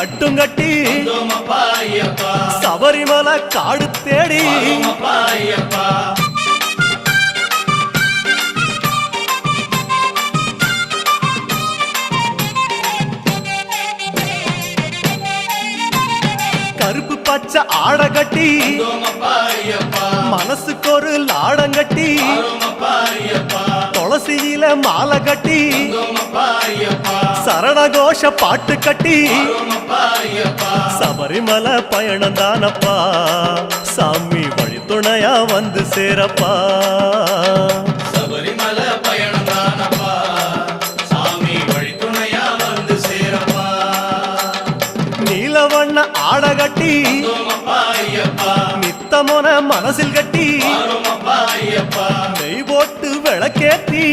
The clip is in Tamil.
கட்டுங்கட்டி சபரிமலை காடு தேடி கருப்பு பச்சை ஆட கட்டி மனசுக்கு ஒரு லாடங்கட்டி துளசியில மாலை கட்டி சரணகோஷ பாட்டு கட்டி சபரிமலை பயணம் தானப்பா சாமி வழி துணையா வந்து சேரப்பா சபரிமலை பயணம் தானப்பா சாமி வழி துணையா வந்து சேரப்பா நீலவண்ண ஆட கட்டி நித்தமோன மனசில் கட்டி நெய் போட்டு விளக்கேத்தி